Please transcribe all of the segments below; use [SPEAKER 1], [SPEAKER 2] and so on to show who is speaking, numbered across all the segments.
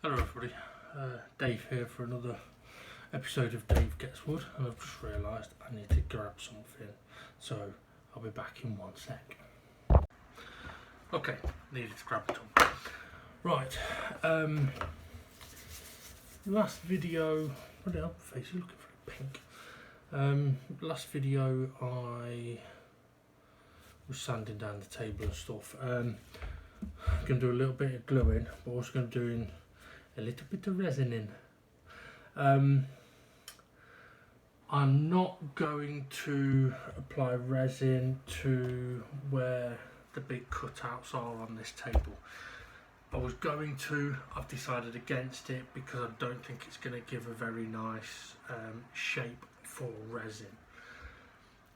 [SPEAKER 1] Hello everybody, Dave here for another episode of Dave Gets Wood, and I've just realised I need to grab something, so I'll be back in 1 sec. Okay, needed to grab a tub. Right, last video, what the hell, face is looking very pink. Last video I was sanding down the table and stuff. I'm going to do a little bit of gluing, but also going to do a little bit of resining. I'm not going to apply resin to where the big cutouts are on this table. I was going to, I've decided against it because I don't think it's going to give a very nice shape for resin.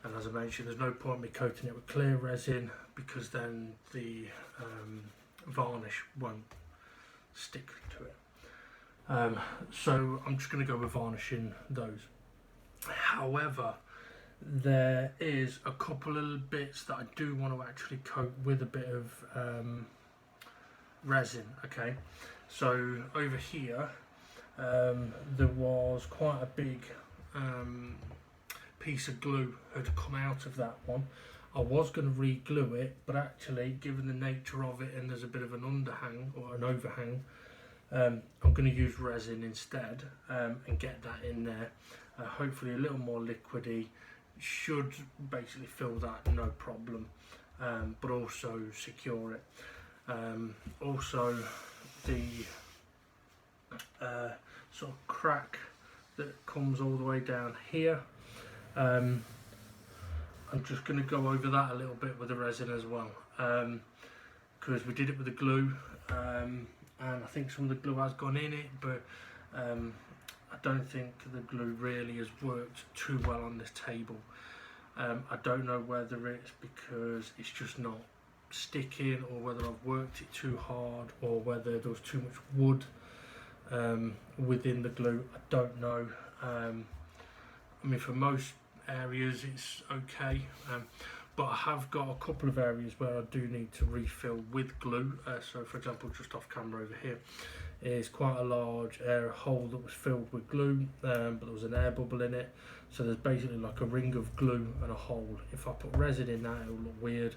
[SPEAKER 1] And as I mentioned, there's no point in me coating it with clear resin because then the varnish won't stick to it. So I'm just going to go with varnishing those. However, there is a couple of bits that I do want to actually coat with a bit of resin. Okay, so over here there was quite a big piece of glue had come out of that one. I was going to re-glue it, but actually, given the nature of it and there's a bit of an underhang or an overhang, I'm going to use resin instead and get that in there. Hopefully a little more liquidy, should basically fill that no problem, but also secure it. Also the sort of crack that comes all the way down here, I'm just going to go over that a little bit with the resin as well, because we did it with the glue. And I think some of the glue has gone in it, but I don't think the glue really has worked too well on this table. I don't know whether it's because it's just not sticking, or whether I've worked it too hard, or whether there was too much wood within the glue. I don't know. I mean, for most areas it's okay, but I have got a couple of areas where I do need to refill with glue. So for example, just off camera over here is quite a large air hole that was filled with glue, but there was an air bubble in it, so there's basically like a ring of glue and a hole. If I put resin in that, it will look weird,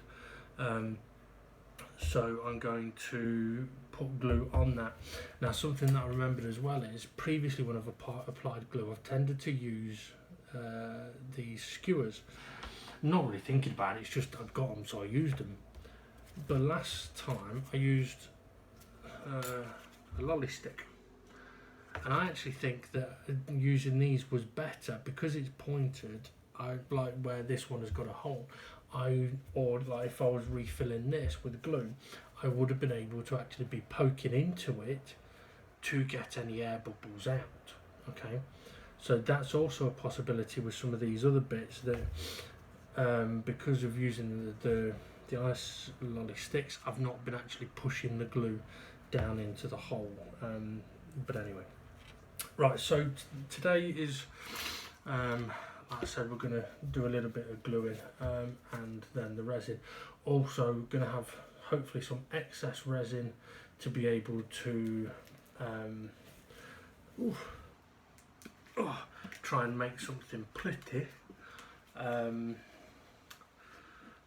[SPEAKER 1] so I'm going to put glue on that. Now, something that I remembered as well is previously when I've applied glue, I've tended to use these skewers. Not really thinking about it, it's just I've got them, so I used them. But last time I used a lolly stick, and I actually think that using these was better because it's pointed. I like where this one has got a hole. Or like if I was refilling this with glue, I would have been able to actually be poking into it to get any air bubbles out. Okay, so that's also a possibility with some of these other bits that because of using the ice lolly sticks, I've not been actually pushing the glue down into the hole. But anyway, right, so today is like I said, we're going to do a little bit of gluing and then the resin. Also going to have hopefully some excess resin to be able to try and make something pretty,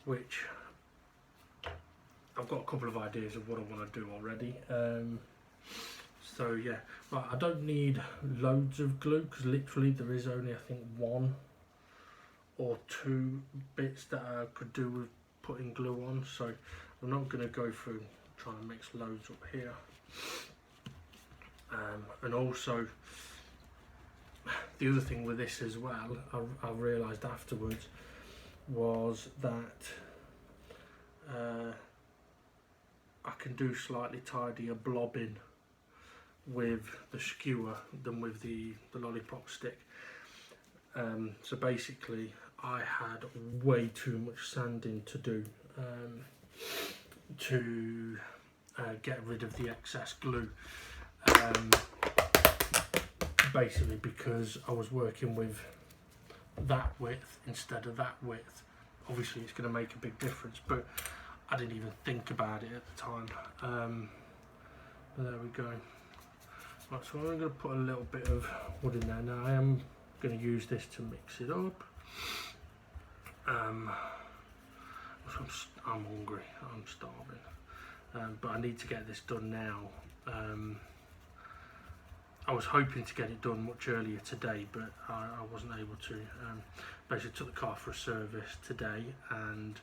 [SPEAKER 1] which I've got a couple of ideas of what I want to do already. So yeah, right, I don't need loads of glue because literally there is only, I think, 1 or 2 bits that I could do with putting glue on, so I'm not going to go through trying to mix loads up here. And also the other thing with this as well, I realised afterwards, was that I can do slightly tidier blobbing with the skewer than with the lollipop stick. So basically I had way too much sanding to do to get rid of the excess glue, basically because I was working with that width instead of that width. Obviously it's going to make a big difference, but I didn't even think about it at the time. But there we go. Right, so I'm going to put a little bit of wood in there. Now I am going to use this to mix it up. I'm hungry, I'm starving, but I need to get this done now. I was hoping to get it done much earlier today, but I wasn't able to. Basically took the car for a service today, and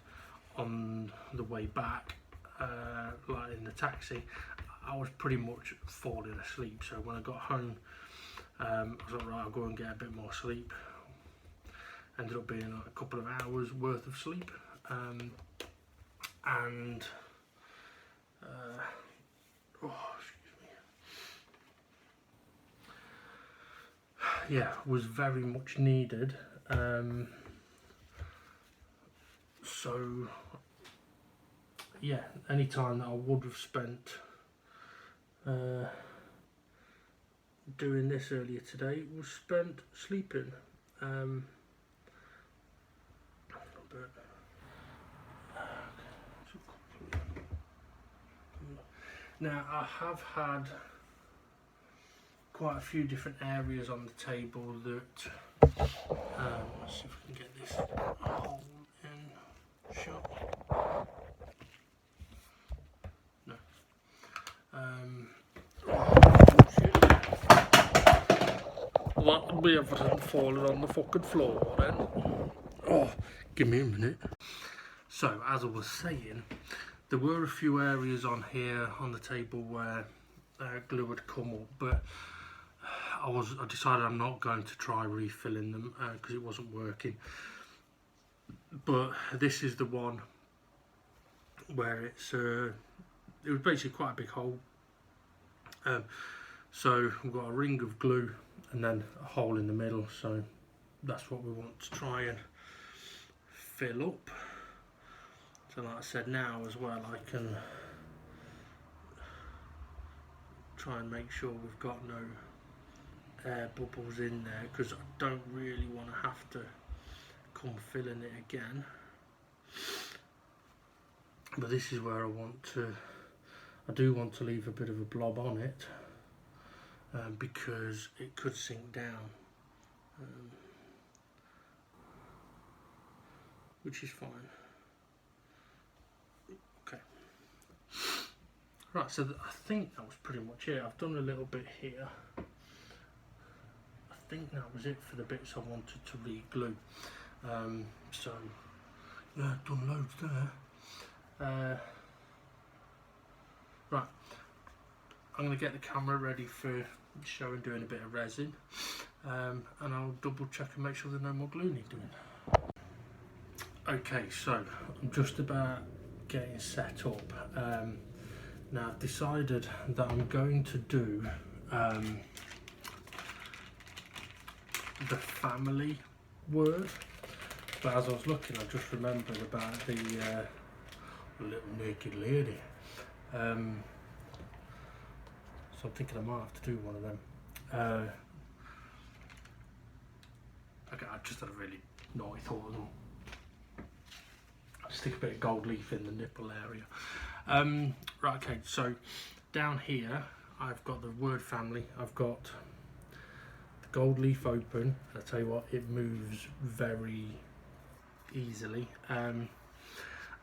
[SPEAKER 1] on the way back, like in the taxi, I was pretty much falling asleep. So when I got home, I was like, right, I'll go and get a bit more sleep. Ended up being like a couple of hours worth of sleep, and yeah, was very much needed. So yeah, any time that I would have spent doing this earlier today was spent sleeping. Now I have had quite a few different areas on the table that, let's see if we can get this hole in shut. No. That we haven't fallen on the fucking floor then. Oh, give me a minute. So, as I was saying, there were a few areas on here on the table where glue had come up, but I decided I'm not going to try refilling them because it wasn't working. But this is the one where it was basically quite a big hole. So we've got a ring of glue and then a hole in the middle, so that's what we want to try and fill up. So like I said, now as well I can try and make sure we've got no air bubbles in there, because I don't really want to have to come filling it again. But this is where I do want to leave a bit of a blob on it, because it could sink down, which is fine. Okay. Right, so I think that was pretty much it. I've done a little bit here. I think that was it for the bits I wanted to re-glue. So, yeah, I've done loads there. Right, I'm going to get the camera ready for showing doing a bit of resin, and I'll double check and make sure there's no more glue need doing. Okay, so I'm just about getting set up. Now I've decided that I'm going to do the family word, but as I was looking I just remembered about the little naked lady, so I'm thinking I might have to do one of them. Okay, I just had a really naughty thought of them. Stick a bit of gold leaf in the nipple area. Right, okay, so down here I've got the word family. I've got the gold leaf open. I'll tell you what, it moves very easily. I'm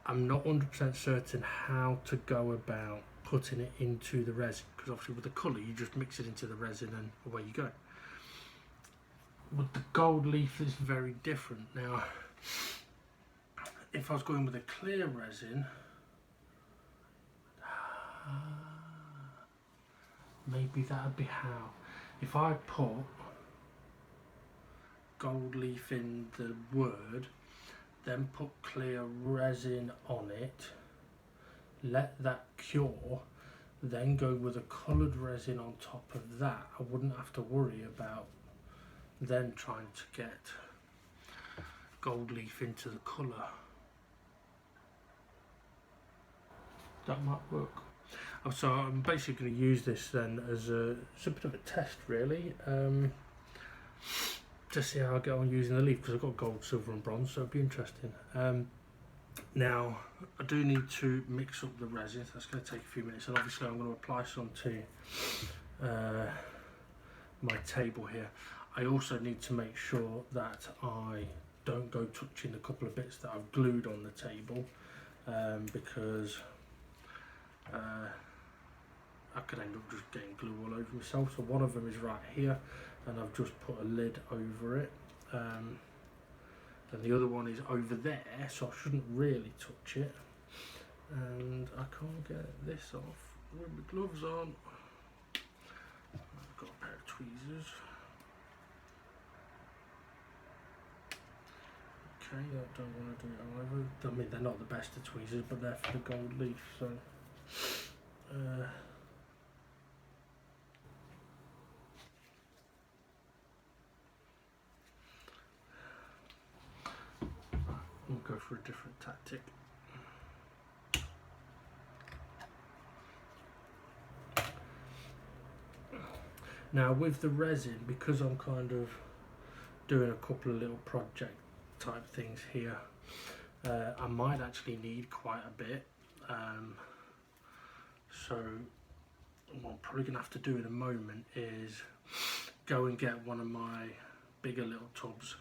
[SPEAKER 1] not 100% certain how to go about putting it into the resin, because obviously with the colour you just mix it into the resin and away you go. With the gold leaf it's very different. Now if I was going with a clear resin, maybe that'd be how. If I put gold leaf in the word, then put clear resin on it, let that cure, then go with a coloured resin on top of that, I wouldn't have to worry about then trying to get gold leaf into the colour. That might work. So I'm basically going to use this then as it's a bit of a test really, to see how I get on using the leaf, because I've got gold, silver and bronze, so it'll be interesting. Now I do need to mix up the resin. That's going to take a few minutes, and obviously I'm going to apply some to my table here. I also need to make sure that I don't go touching a couple of bits that I've glued on the table, because I could end up just getting glue all over myself. So one of them is right here, and I've just put a lid over it, and the other one is over there, so I shouldn't really touch it. And I can't get this off with my gloves on. I've got a pair of tweezers. Okay, I don't want to do it either. I mean, they're not the best of tweezers, but they're for the gold leaf, so we'll go for a different tactic. Now with the resin, because I'm kind of doing a couple of little project type things here, I might actually need quite a bit. So what I'm probably going to have to do in a moment is go and get one of my bigger little tubs.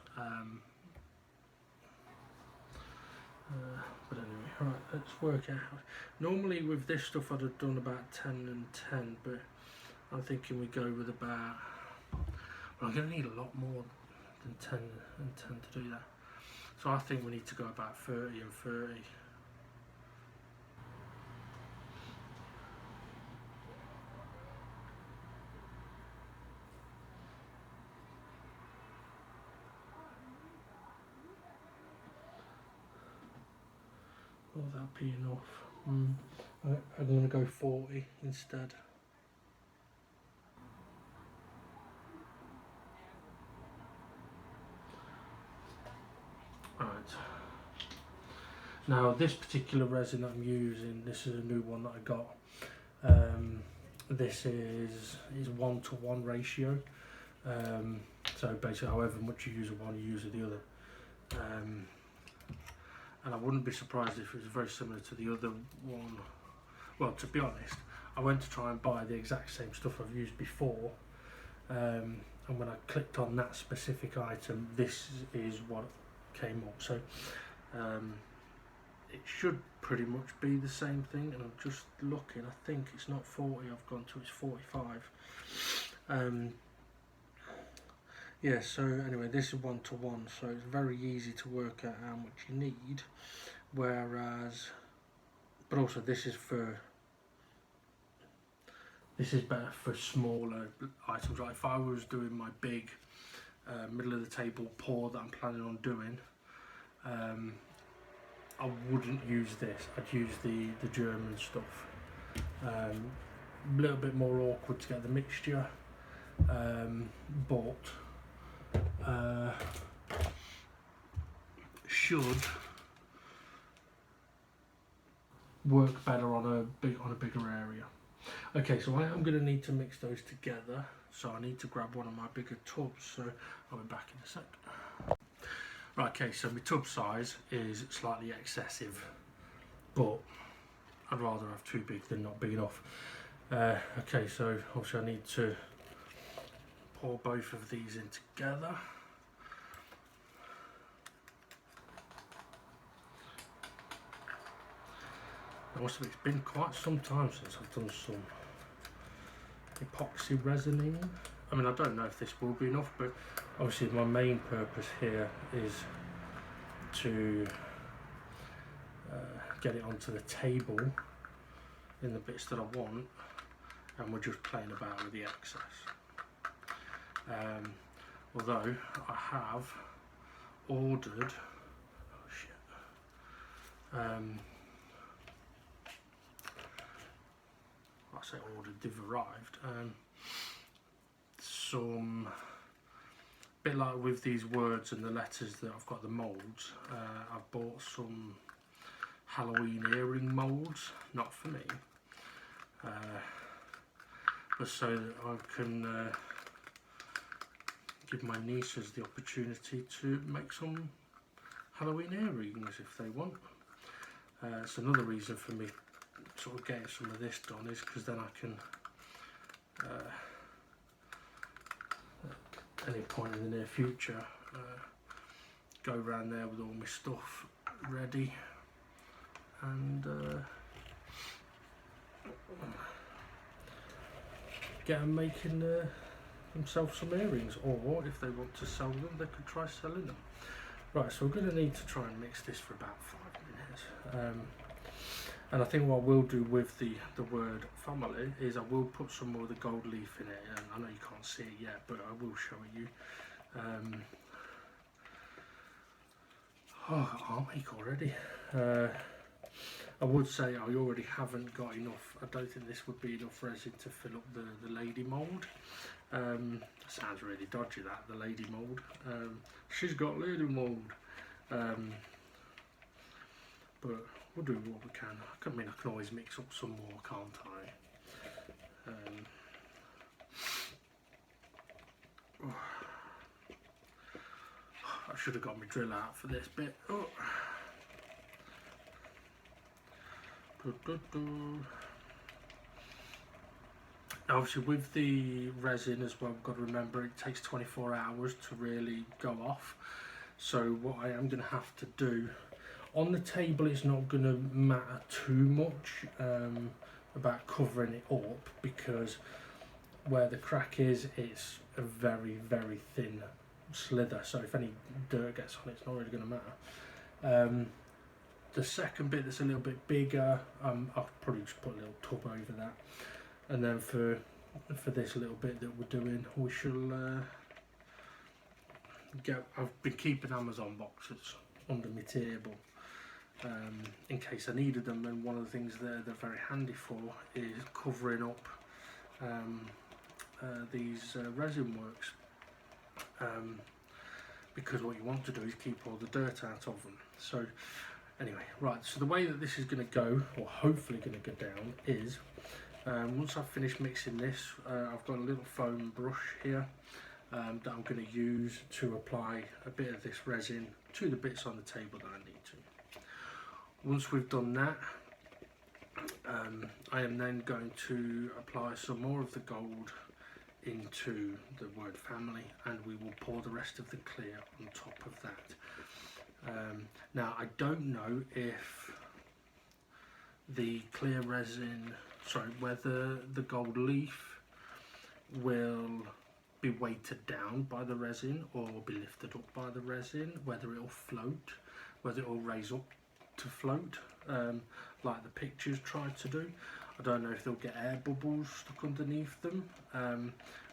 [SPEAKER 1] But anyway, right, let's work out. Normally with this stuff I'd have done about 10 and 10, but I'm thinking we go with about, well, I'm going to need a lot more than 10 and 10 to do that. So I think we need to go about 30 and 30. Will that be enough? I'm going to go 40 instead. Right. Now this particular resin that I'm using, this is a new one that I got. This is 1-to-1 ratio. So basically, however much you use of one, you use of the other. And I wouldn't be surprised if it was very similar to the other one. Well, to be honest, I went to try and buy the exact same stuff I've used before, and when I clicked on that specific item, this is what came up. So it should pretty much be the same thing, and I'm just looking, I think it's not 40 I've gone to, it's 45. Yeah, so anyway, this is 1-to-1, so it's very easy to work out how much you need, whereas, but also this is better for smaller items. Like if I was doing my big middle of the table pour that I'm planning on doing, I wouldn't use this, I'd use the German stuff. A little bit more awkward to get the mixture, but should work better on a bigger area. Okay, so I am going to need to mix those together, so I need to grab one of my bigger tubs, so I'll be back in a sec. Right, okay, so my tub size is slightly excessive, but I'd rather have too big than not big enough. Okay, so obviously I need to pour both of these in together. It's been quite some time since I've done some epoxy resining. I mean, I don't know if this will be enough, but obviously my main purpose here is to get it onto the table in the bits that I want, and we're just playing about with the excess. Although I have ordered, oh shit, I say ordered, they've arrived, some, bit like with these words and the letters that I've got the moulds, I've bought some Halloween earring moulds, not for me, but so that I can give my nieces the opportunity to make some Halloween earrings if they want. It's another reason for me sort of getting some of this done, is because then I can any point in the near future, go around there with all my stuff ready and get them making themselves some earrings, or if they want to sell them, they could try selling them. Right, so we're going to need to try and mix this for about 5 minutes. And I think what we'll do with the word family is I will put some more of the gold leaf in it, and I know you can't see it yet, but I will show it you. Oh, armache already. I would say I already haven't got enough. I don't think this would be enough resin to fill up the lady mould. Sounds really dodgy, that, the lady mould. She's got lady mould. But we'll do what we can. I mean, I can always mix up some more, can't I? I should have got my drill out for this bit. Oh. Obviously with the resin as well, we've got to remember it takes 24 hours to really go off. So what I am going to have to do, on the table it's not going to matter too much about covering it up, because where the crack is, it's a very, very thin slither, so if any dirt gets on it, it's not really going to matter. The second bit that's a little bit bigger, I'll probably just put a little tub over that, and then for this little bit that we're doing, we shall I've been keeping Amazon boxes under my table in case I needed them, and one of the things they're very handy for is covering up these resin works, because what you want to do is keep all the dirt out of them. So anyway, right, so the way that this is going to go, or hopefully going to go down, is once I've finished mixing this, I've got a little foam brush here that I'm going to use to apply a bit of this resin to the bits on the table that I need to. Once we've done that, I am then going to apply some more of the gold into the word family, and we will pour the rest of the clear on top of that. Now I don't know if the clear resin, whether the gold leaf will be weighted down by the resin or be lifted up by the resin, whether it will float, whether it will raise up to float, like the pictures tried to do. I don't know if they'll get air bubbles stuck underneath them.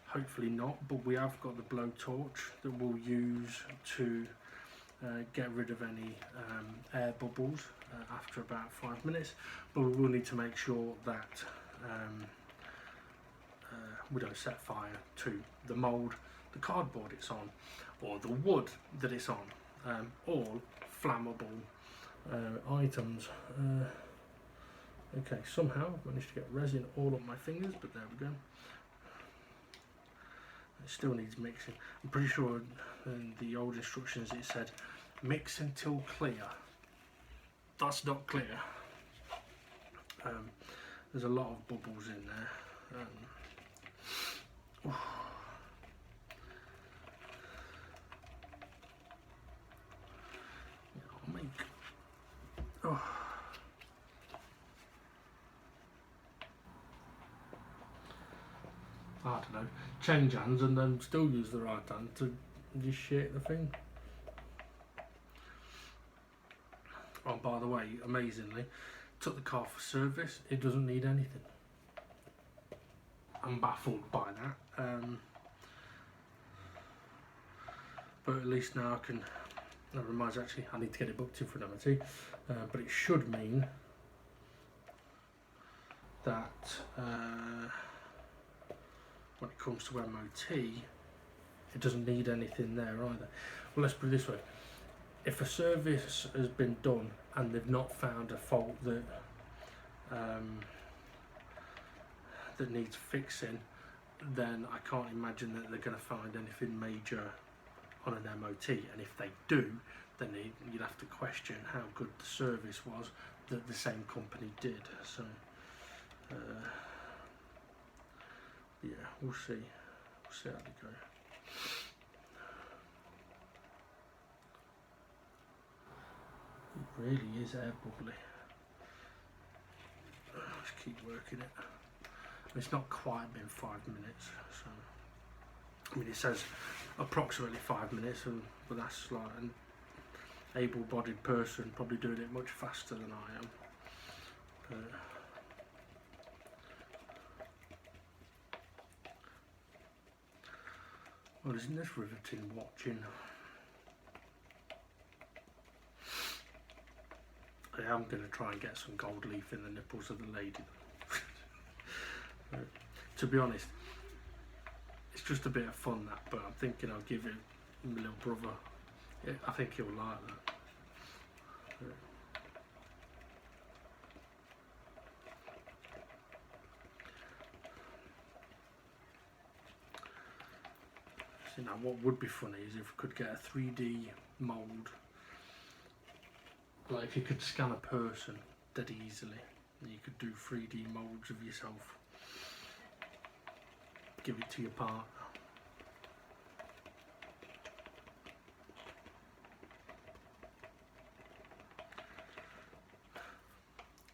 [SPEAKER 1] Hopefully not, but we have got the blowtorch that we'll use to get rid of any air bubbles after about 5 minutes, but we will need to make sure that we don't set fire to the mould, the cardboard it's on, or the wood that it's on, all flammable items. Okay, somehow I've managed to get resin all up my fingers, but there we go. It still needs mixing. I'm pretty sure in the old instructions it said mix until clear. That's not clear. There's a lot of bubbles in there. I'll make. I don't know. Change hands and then still use the right hand to just shake the thing. Oh, by the way, amazingly, took the car for service. It doesn't need anything. I'm baffled by that. But at least now I can. That reminds me, actually, I need to get it booked in for an MOT. But it should mean that when it comes to MOT, it doesn't need anything there either. Well, let's put it this way. If a service has been done and they've not found a fault that that needs fixing, then I can't imagine that they're going to find anything major on an MOT. And if they do, then you'd have to question how good the service was that the same company did. So yeah, we'll see how they go. really is air bubbly. Let's keep working it. It's not quite been 5 minutes, so I mean it says approximately 5 minutes, but that's like an able-bodied person probably doing it much faster than I am. But well, isn't this riveting watching? I am going to try and get some gold leaf in the nipples of the lady. To be honest, it's just a bit of fun that, but I'm thinking I'll give it my little brother. Yeah, I think he'll like that. So now what would be funny is if we could get a 3D mould. Like if you could scan a person dead easily, and you could do 3D moulds of yourself. Give it to your partner.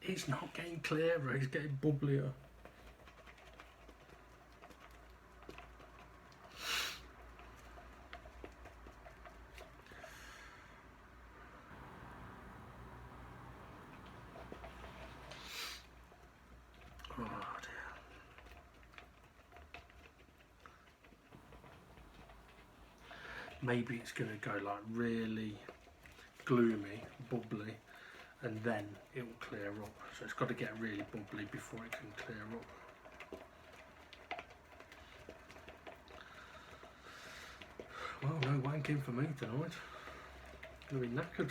[SPEAKER 1] It's not getting clearer, it's getting bubblier. Oh dear. Maybe it's going to go like really gloomy, bubbly, and then it will clear up. So it's got to get really bubbly before it can clear up. Well, no wanking for me tonight. I'm going to be knackered.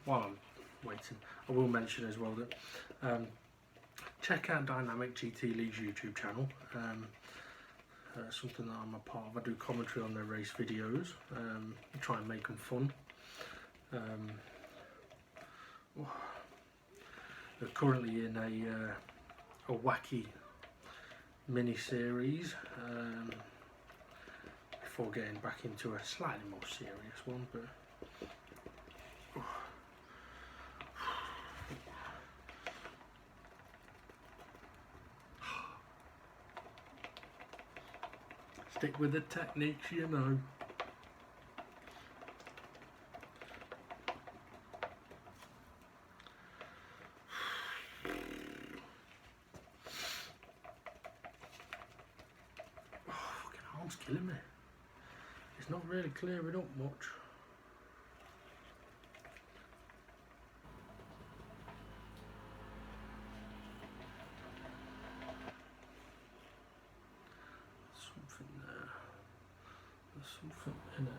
[SPEAKER 1] While I'm waiting, I will mention as well that check out Dynamic GT League's YouTube channel. Something that I'm a part of. I do commentary on their race videos. Try and make them fun. They're currently in a wacky mini series before getting back into a slightly more serious one, but. Stick with the techniques, you know. Oh, fucking arm's killing me. It's not really clearing up much. Something there. There's something in it.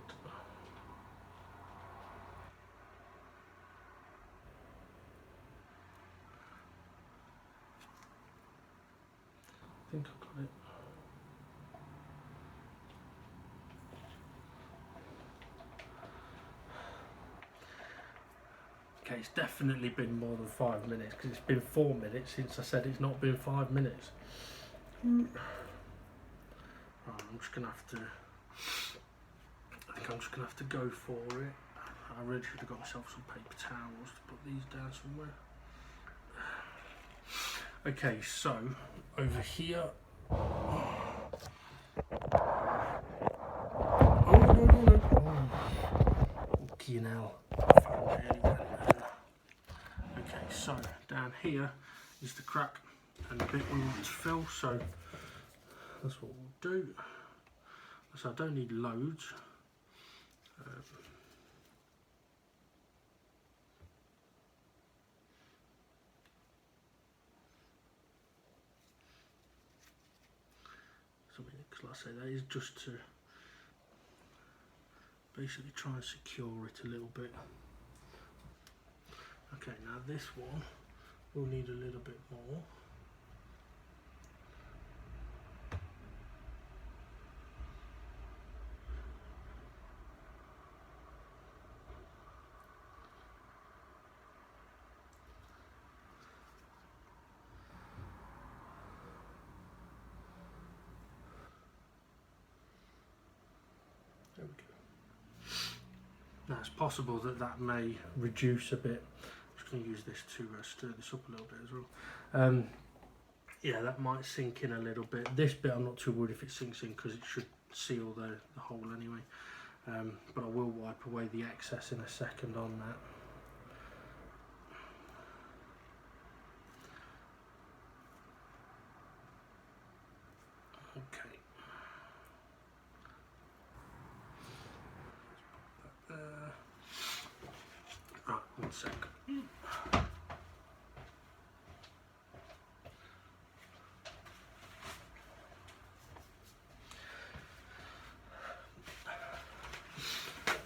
[SPEAKER 1] I think I've got it. Okay, it's definitely been more than 5 minutes because it's been 4 minutes since I said it's not been 5 minutes. Right, I'm just gonna have to. I think I'm just gonna have to go for it. I really should have got myself some paper towels to put these down somewhere. Okay, so over here. Oh no! Oh, fucking hell. Okay, so down here is the crack and the bit we want to fill, so that's what we'll do. So I don't need loads. Because like I say, that is just to basically try and secure it a little bit. Okay, now this one will need a little bit more. Now it's possible that that may reduce a bit. I'm just going to use this to stir this up a little bit as well. Yeah, that might sink in a little bit. This bit I'm not too worried if it sinks in because it should seal the hole anyway. But I will wipe away the excess in a second on that. Okay. Right, 1 sec.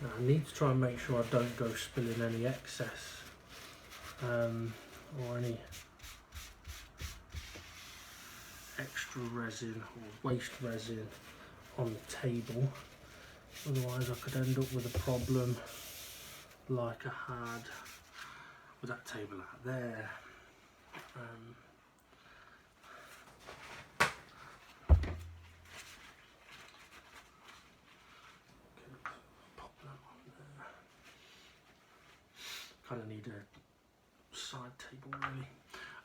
[SPEAKER 1] Now I need to try and make sure I don't go spilling any excess or any extra resin or waste resin on the table. Otherwise I could end up with a problem like I had with that table out there. Pop that on there. Kind of need a side table really.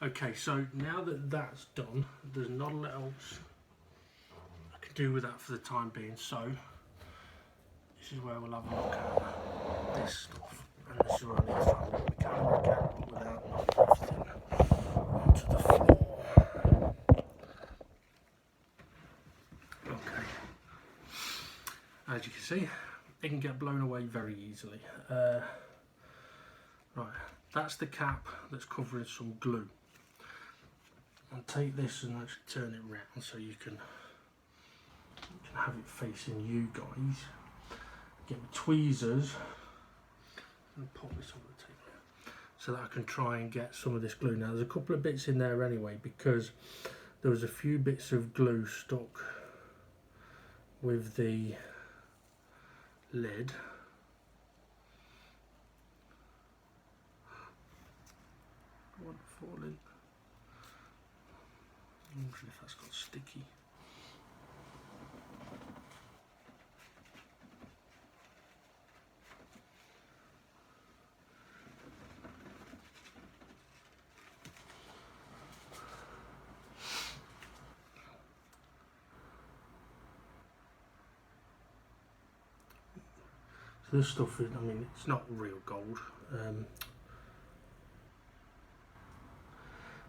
[SPEAKER 1] Okay, so now that that's done, there's not a lot else I can do with that for the time being. So this is where we'll have a look at this stuff, and this is where I need to try and move the camera again, but without knocking everything onto the floor. Okay, as you can see, it can get blown away very easily. Right, that's the cap that's covering some glue. I'll take this and actually turn it round so you can have it facing you guys. Get my tweezers and pop this on the table so that I can try and get some of this glue. Now there's a couple of bits in there anyway because there was a few bits of glue stuck with the lid. One falling. I'm wondering if that's got sticky. So this stuff is, I mean, it's not real gold.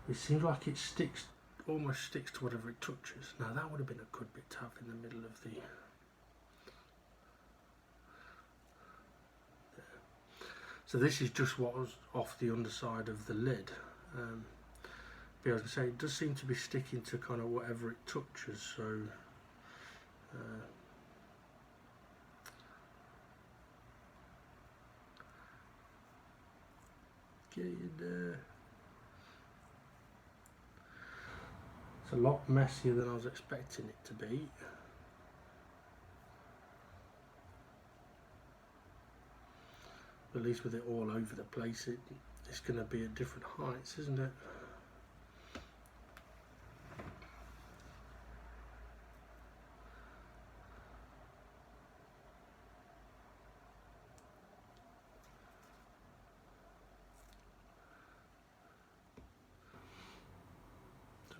[SPEAKER 1] It seems like it sticks, almost sticks to whatever it touches. Now that would have been a good bit to have in the middle of the... There. So this is just what was off the underside of the lid. But as I say, it does seem to be sticking to kind of whatever it touches. So get in there. It's a lot messier than I was expecting it to be. At least with it all over the place, it's going to be at different heights, isn't it?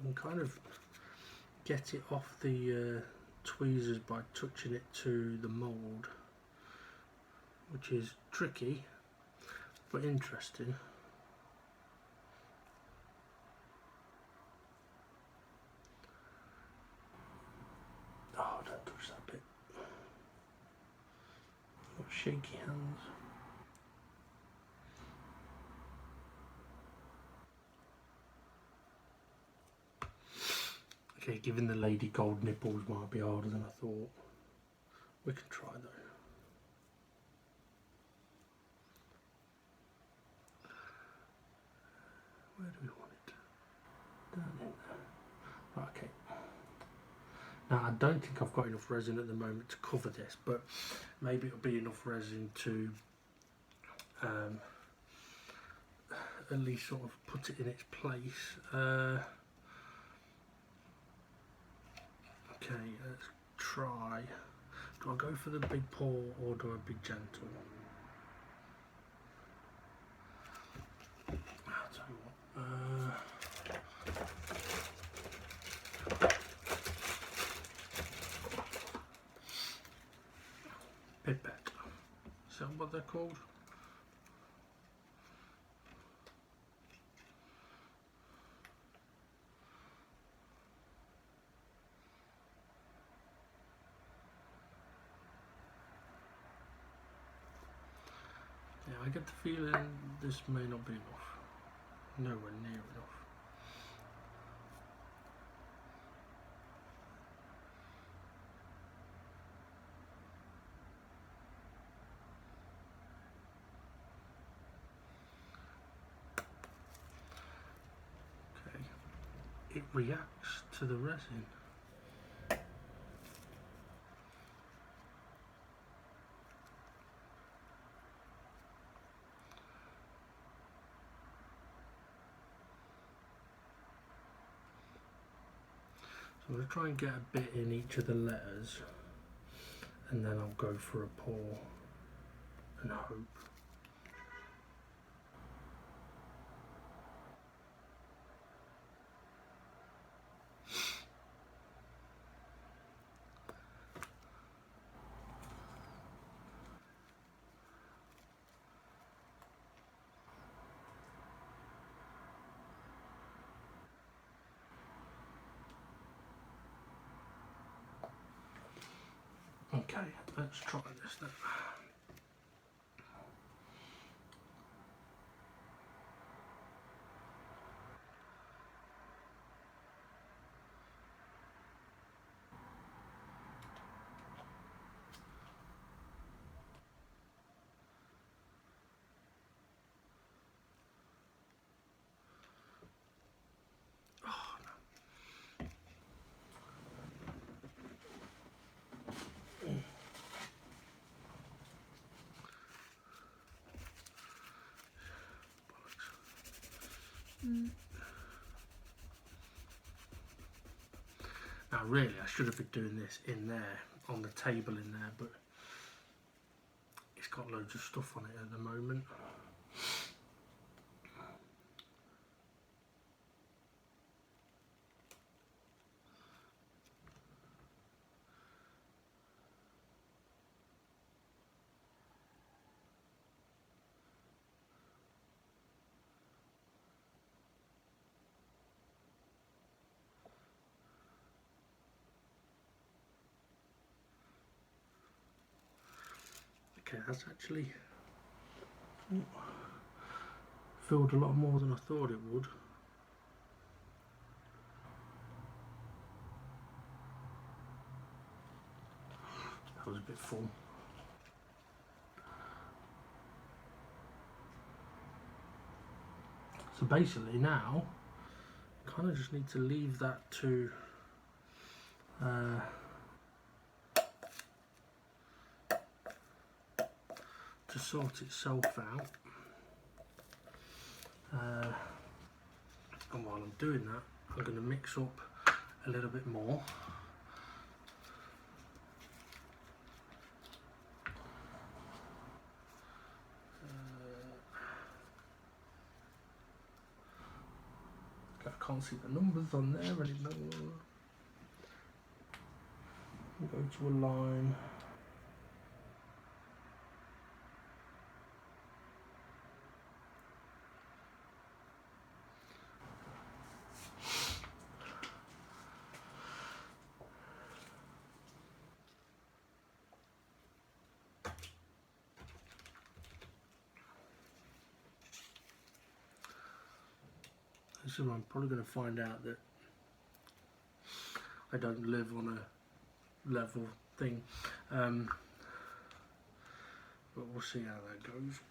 [SPEAKER 1] And kind of get it off the tweezers by touching it to the mould, which is tricky but interesting. Oh, don't touch that bit. Got shaky hands. Okay, giving the lady gold nipples might be harder than I thought. We can try though. Where do we want it? Down in there. Right, okay. Now I don't think I've got enough resin at the moment to cover this, but maybe it'll be enough resin to at least sort of put it in its place. Okay, let's try. Do I go for the big pour or do I be gentle? what they're called. Yeah, I get the feeling this may not be enough. Nowhere near enough. It reacts to the resin. So I'm going to try and get a bit in each of the letters, and then I'll go for a pour and hope. Okay, let's try this then. Now really I should have been doing this in there, on the table in there, but it's got loads of stuff on it at the moment. Okay, that's actually filled a lot more than I thought it would. That was a bit full. So basically now, kind of just need to leave that to sort itself out. And while I'm doing that, I'm going to mix up a little bit more. I can't see the numbers on there anymore. Go to a line. So I'm probably going to find out that I don't live on a level thing, but we'll see how that goes.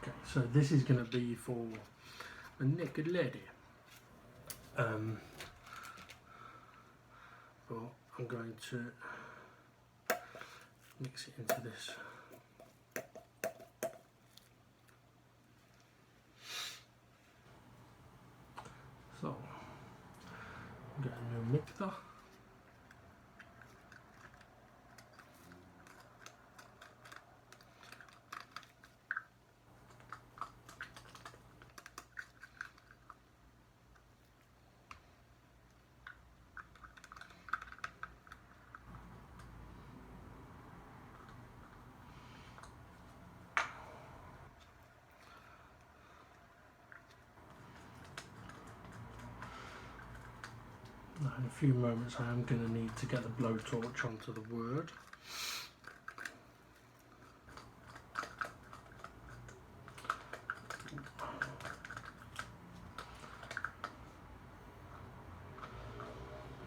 [SPEAKER 1] Okay, so this is going to be for a naked lady. But I'm going to mix it into this. So, get a new mixer. Now in a few moments I am going to need to get the blowtorch onto the word.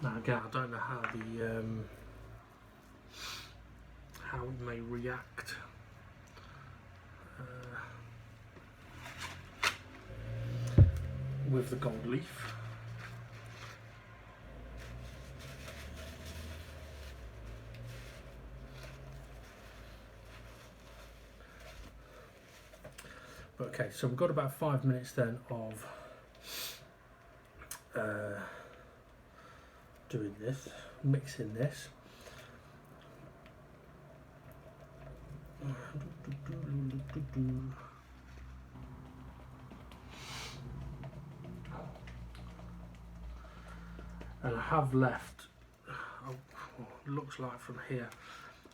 [SPEAKER 1] Now again, I don't know how how it may react. With the gold leaf. Okay, so we've got about 5 minutes then of doing this, mixing this. And I have left, looks like from here,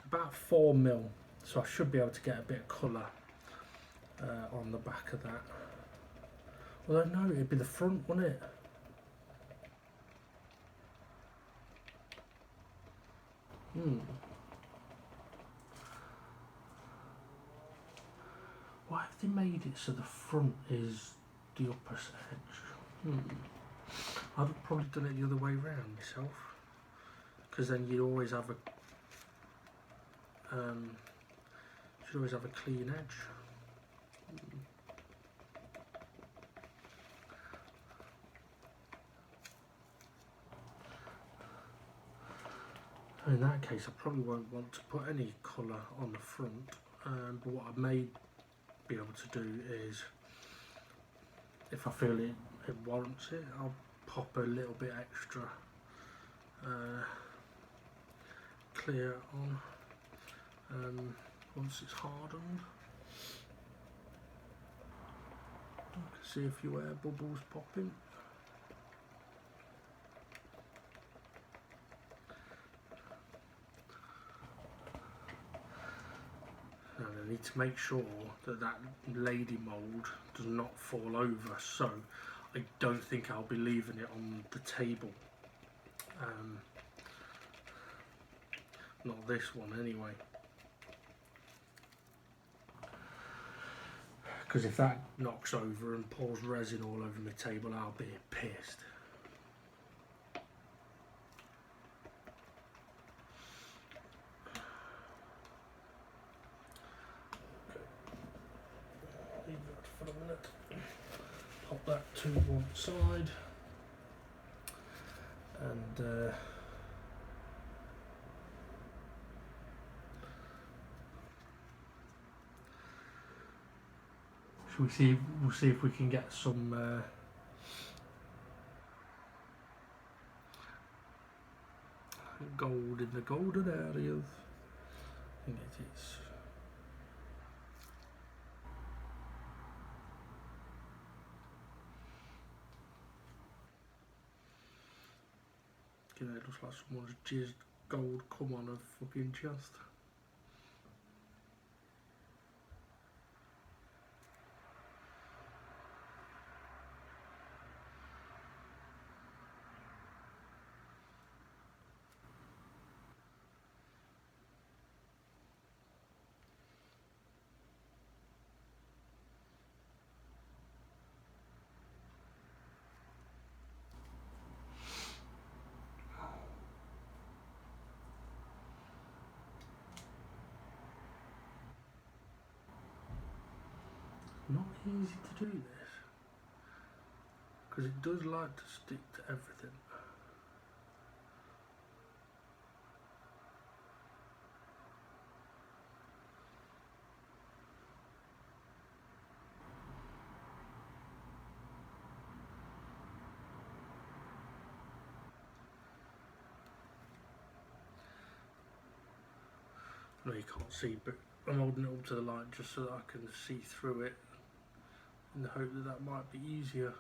[SPEAKER 1] about 4 mil, so I should be able to get a bit of colour on the back of that. Although no, it'd be the front, wouldn't it? Why have they made it so the front is the upper edge? I'd have probably done it the other way around myself, because then you'd always have a should always have a clean edge. In that case, I probably won't want to put any colour on the front, but what I may be able to do is, if I feel it warrants it, I'll pop a little bit extra clear on once it's hardened. I can see a few air bubbles popping. And I need to make sure that that lady mould does not fall over, so I don't think I'll be leaving it on the table. Not this one anyway. Because if that knocks over and pours resin all over my table, I'll be pissed. Leave that for a minute. Pop that to one side. And shall we see? We'll see if we can get some gold in the golden areas. I think it is. You know, it looks like someone's jizzed gold come on a fucking chest. Not easy to do this, because it does like to stick to everything. No, you can't see, but I'm holding it up to the light just so that I can see through it, in the hope that that might be easier.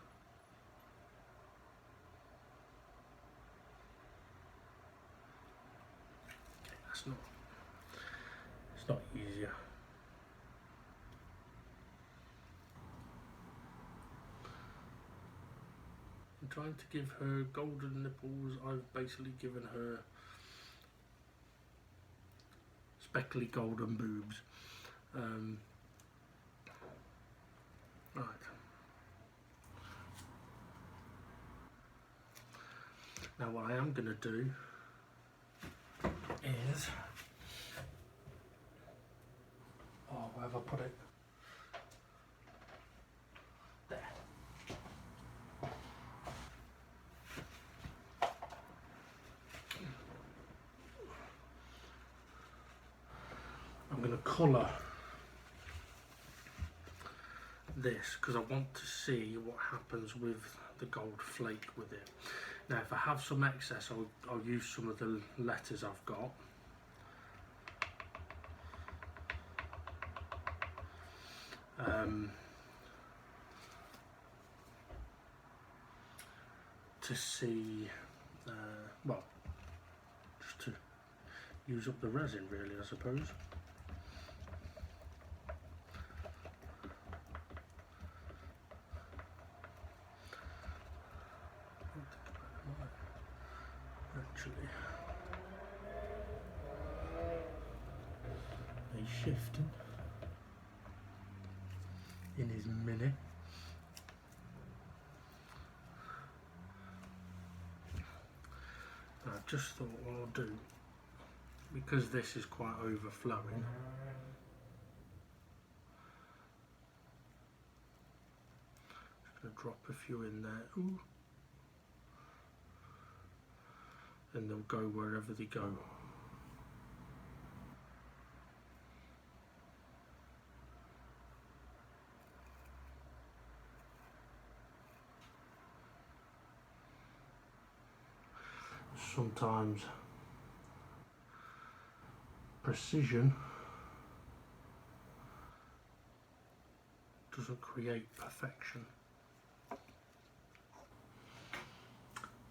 [SPEAKER 1] It's not easier. I'm trying to give her golden nipples. I've basically given her speckly golden boobs. Right. Now what I am going to do is, where have I put it? There. I'm going to colour this because I want to see what happens with the gold flake with it. Now if I have some excess, I'll use some of the letters I've got. To see, well, just to use up the resin really, I suppose. Actually, he's shifting in his mini. I just thought what I'll do, because this is quite overflowing, just going to drop a few in there. Ooh. And they'll go wherever they go. Sometimes precision doesn't create perfection.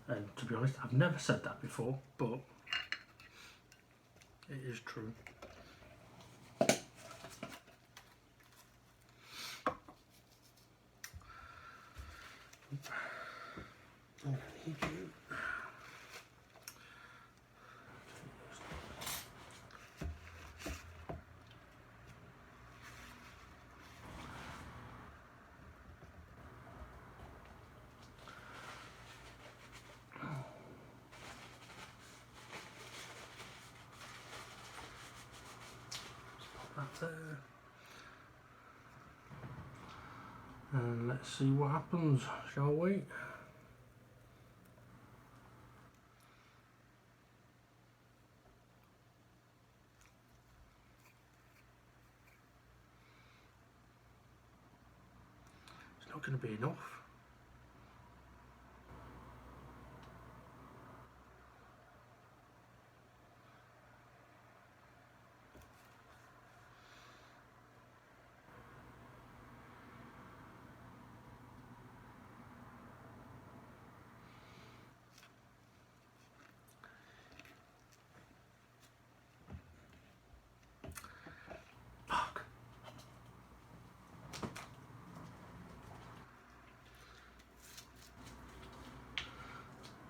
[SPEAKER 1] And to be honest, I've never said that before, but it is true. I need you. That there. And let's see what happens, shall we? It's not going to be enough. Fuck.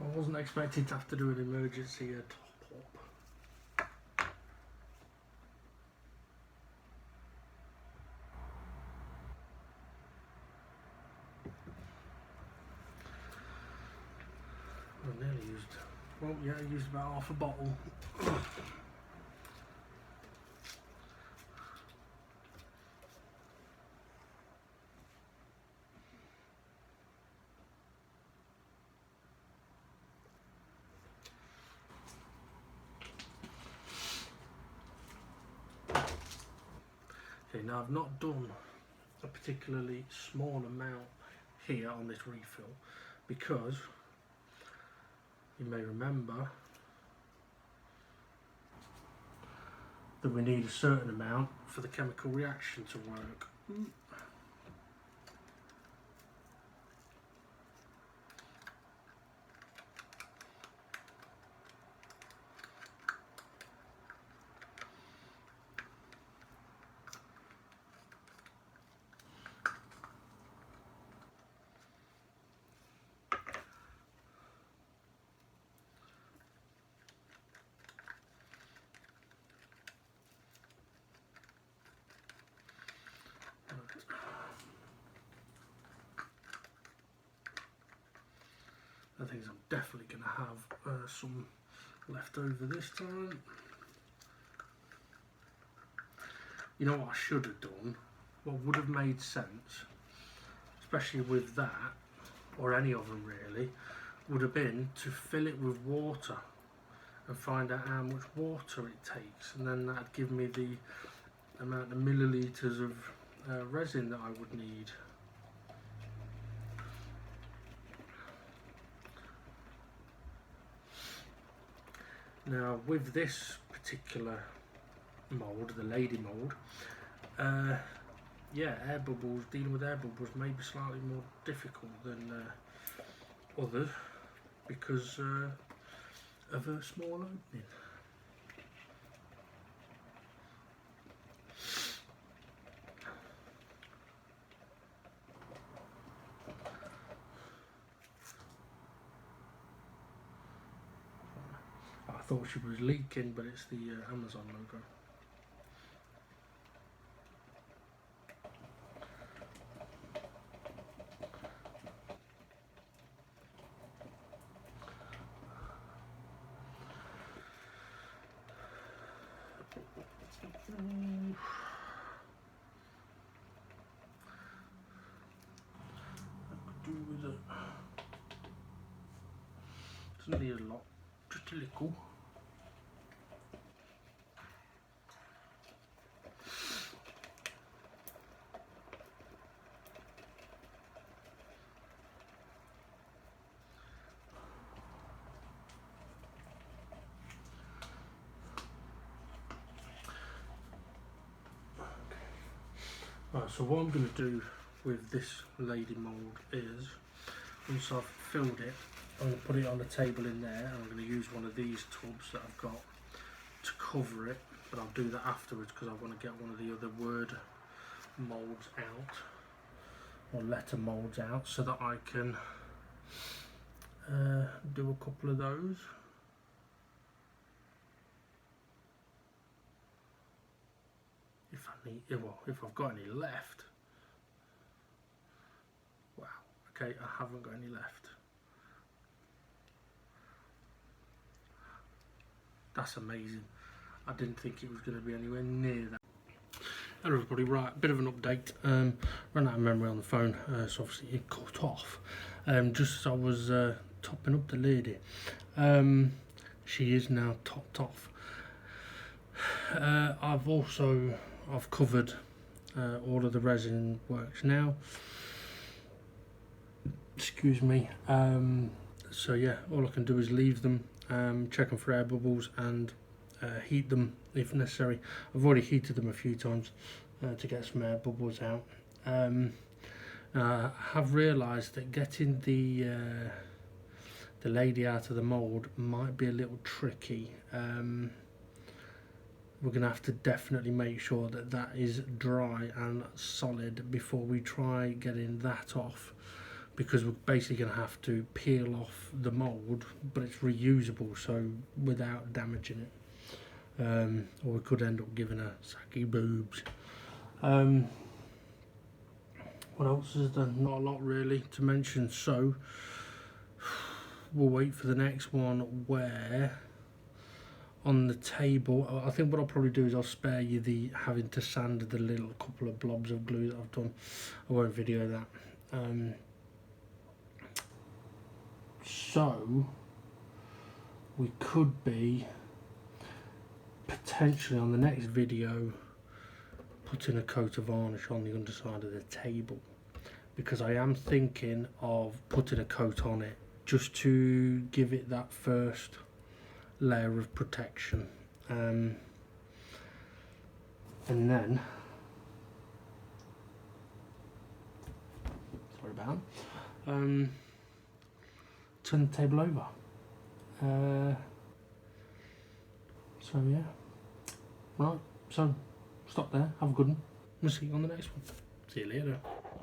[SPEAKER 1] I wasn't expecting to have to do an emergency top up. I nearly used, well, yeah, I used about half a bottle. Okay, now I've not done a particularly small amount here on this refill because you may remember that we need a certain amount for the chemical reaction to work. I think I'm definitely going to have some left over this time. You know what I should have done? What would have made sense, especially with that, or any of them really, would have been to fill it with water and find out how much water it takes, and then that'd give me the amount of millilitres of resin that I would need. Now with this particular mould, the lady mould, yeah, air bubbles, dealing with air bubbles may be slightly more difficult than others because of a small opening. I thought she was leaking, but it's the Amazon logo. Doesn't need a lot, just a little. Right, so what I'm going to do with this lady mould is, once I've filled it, I'm going to put it on the table in there, and I'm going to use one of these tubs that I've got to cover it, but I'll do that afterwards because I want to get one of the other word moulds out, or letter moulds out, so that I can do a couple of those. If I need, well, if I've got any left. Wow, okay, I haven't got any left. That's amazing. I didn't think it was going to be anywhere near that. Hello everybody, right, bit of an update. Ran out of memory on the phone, so obviously it cut off. Just as I was topping up the lady. She is now topped off. I've covered all of the resin works now. Excuse me. So yeah, all I can do is leave them, check them for air bubbles, and heat them if necessary. I've already heated them a few times to get some air bubbles out. I have realised that getting the lady out of the mould might be a little tricky. We're going to have to definitely make sure that that is dry and solid before we try getting that off, because we're basically going to have to peel off the mould, but it's reusable, so without damaging it. Or we could end up giving her sacky boobs. What else is there? Not a lot really to mention, so we'll wait for the next one where on the table, I think what I'll probably do is I'll spare you the having to sand the little couple of blobs of glue that I've done. I won't video that. So we could be potentially on the next video putting a coat of varnish on the underside of the table, because I am thinking of putting a coat on it just to give it that first layer of protection. and then sorry about that, turn the table over. So yeah, right, so stop there, have a good one, we'll see you on the next one. See you later.